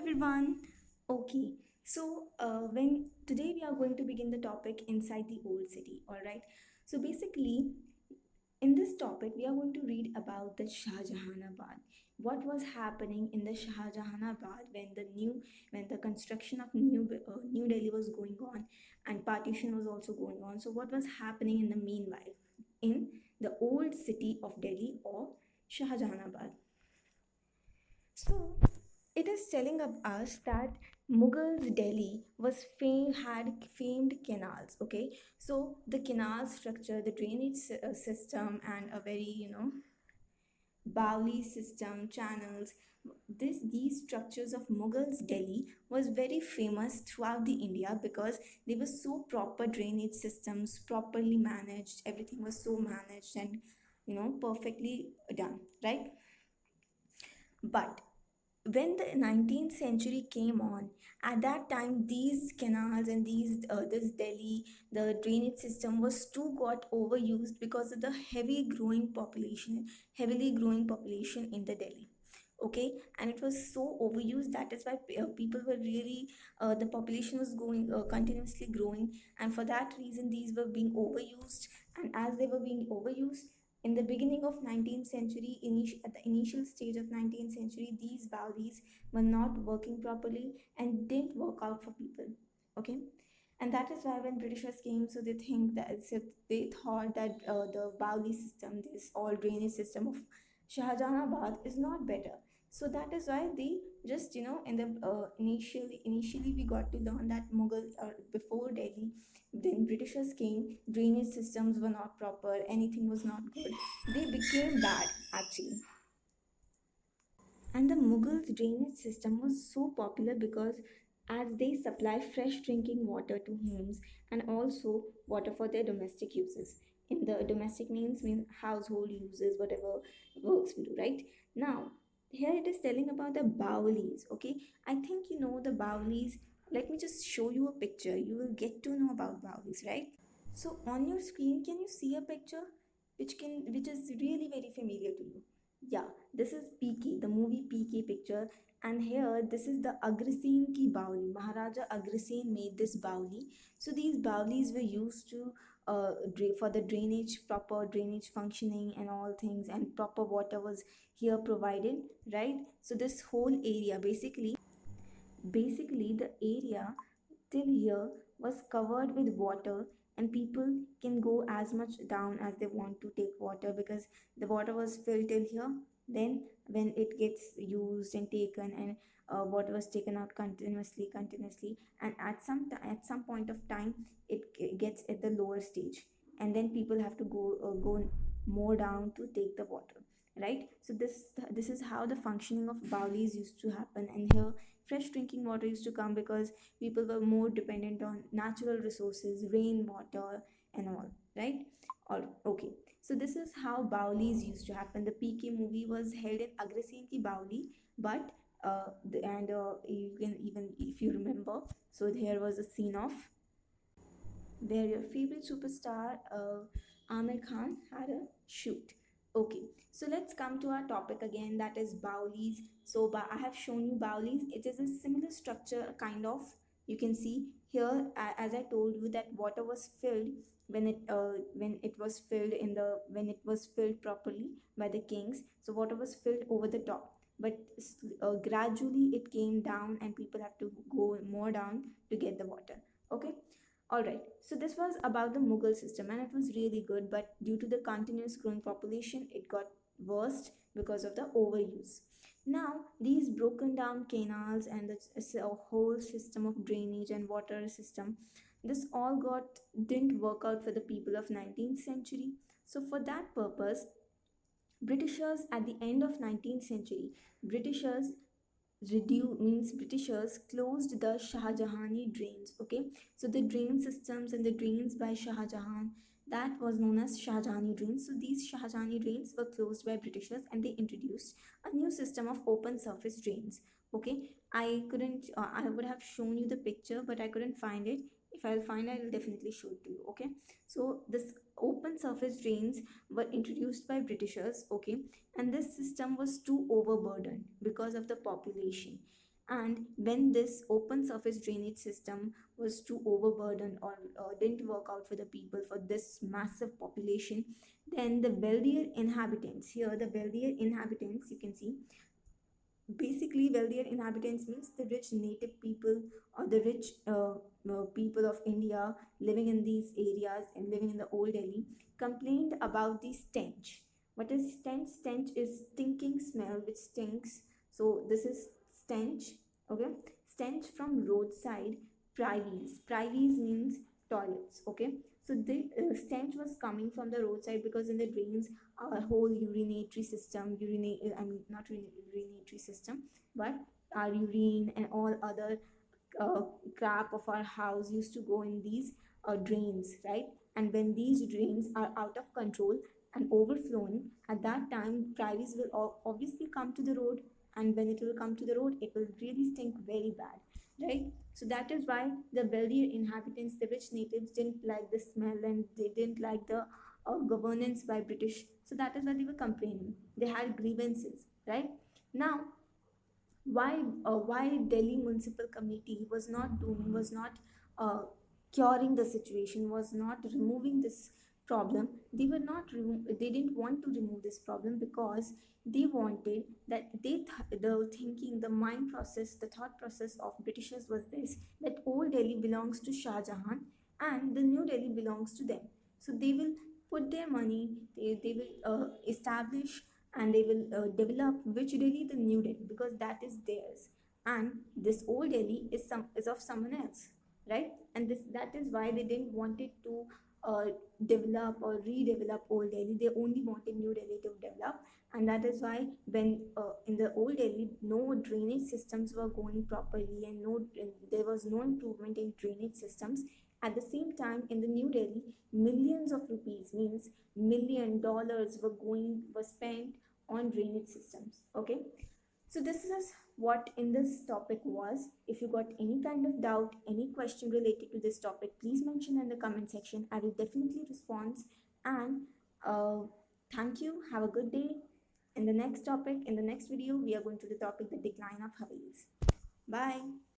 everyone. Okay, so when today we are going to begin the topic inside the old city. All right. So basically, in this topic, we are going to read about the Shah Jahanabad. What was happening in the Shah Jahanabad when the construction of New Delhi was going on and partition was also going on. So what was happening in the meanwhile in the old city of Delhi or Shah Jahanabad? So it is telling of us that Mughals Delhi had famed canals. Okay, so the canal structure, the drainage system, and a very Bauli system, channels. These structures of Mughals Delhi was very famous throughout the India because they were so proper drainage systems, properly managed. Everything was so managed and perfectly done, right? But when the 19th century came on, at that time these canals and this Delhi, the drainage system was too got overused because of the heavily growing population in the Delhi. Okay, and it was so overused, that is why people were really the population was going continuously growing, and for that reason these were being overused. And as they were being overused in the beginning of 19th century, at the initial stage of 19th century, these valleys were not working properly and didn't work out for people. Okay, and that is why when Britishers came, so they thought that the Bauli system, this all drainage system of Shahjahanabad is not better. So that is why they just in the initially we got to learn that Mughal before Delhi, then Britishers came, drainage systems were not proper, anything was not good. They became bad actually. And the Mughals' drainage system was so popular because as they supply fresh drinking water to homes and also water for their domestic uses. In the domestic mean household uses, whatever works we do, right? Now, here it is telling about the Baolis, okay? I think you know the Baolis. Let me just show you a picture. You will get to know about Baolis, right? So on your screen, can you see a picture which is really very familiar to you? Yeah, this is PK, the movie PK picture, and here this is the Agrasen ki Bauli. Maharaja Agrasen made this Bauli. So these Baulis were used to for the drainage, proper drainage functioning and all things, and proper water was here provided, right? So this whole area basically the area till here was covered with water, and people can go as much down as they want to take water because the water was filled till here. Then when it gets used and taken, and water was taken out continuously, and at some point of time gets at the lower stage, and then people have to go more down to take the water, right? So this is how the functioning of bowlies used to happen. And here fresh drinking water used to come because people were more dependent on natural resources, rainwater and all, right? All okay. So this is how bowlies used to happen. The PK movie was held in Agrasen ki Bauli, but you can even if you remember, so here was a scene of where your favorite superstar Amir Khan had a shoot. Okay, so let's come to our topic again, that is Baulis. So I have shown you Baulis. It is a similar structure, kind of. You can see here, as I told you, that water was filled when it was filled when it was filled properly by the kings. So water was filled over the top, but gradually it came down, and people have to go more down to get the water. Okay. All right, so this was about the Mughal system, and it was really good, but due to the continuous growing population, it got worse because of the overuse. Now, these broken down canals and a whole system of drainage and water system, this all got didn't work out for the people of 19th century. So for that purpose, Britishers at the end of 19th century, Britishers Britishers closed the Shahjahani drains. Okay, so the drain systems and the drains by Shah Jahan, that was known as Shahjahani drains. So these Shahjahani drains were closed by Britishers, and they introduced a new system of open surface drains. Okay, I couldn't I would have shown you the picture, but I couldn't find it. If I'll find it, I'll definitely show it to you. Okay, so this open surface drains were introduced by Britishers. Okay, and this system was too overburdened because of the population. And when this open surface drainage system was too overburdened or didn't work out for the people, for this massive population, then the wealthier inhabitants, here the wealthier inhabitants, you can see, basically wealthier inhabitants means the rich native people or the rich people of India living in these areas and living in the old Delhi complained about the stench. What is stench? Stench is stinking smell which stinks. So this is stench. Okay, stench from roadside privies means toilets. Okay, so the stench was coming from the roadside because in the drains our whole urinatory system, I mean not urinatory system, but our urine and all other uh, crap of our house used to go in these drains, right? And when these drains are out of control and overflowing, at that time caries will obviously come to the road, and when it will come to the road it will really stink very bad, right? So that is why the wealthier inhabitants, the rich natives, didn't like the smell and they didn't like the governance by British. So that is why they were complaining. They had grievances, right? Now, why Delhi Municipal Committee was not uh, curing the situation, was not removing this problem. They didn't want to remove this problem because they wanted that the thinking, the mind process, the thought process of Britishers was this, that old Delhi belongs to Shah Jahan and the new Delhi belongs to them. So they will put their money, they will establish and they will develop which Delhi, the new Delhi, because that is theirs, and this old Delhi is of someone else, right? And this that is why they didn't want it to uh, develop or redevelop old Delhi. They only wanted new Delhi to develop, and that is why when in the old Delhi no drainage systems were going properly and there was no improvement in drainage systems. At the same time, in the New Delhi, millions of rupees means $1 million were spent on drainage systems. Okay, so this is what in this topic was. If you got any kind of doubt, any question related to this topic, please mention in the comment section. I will definitely respond. And uh, thank you. Have a good day. In the next topic, in the next video, we are going to the topic the decline of Havelis. Bye.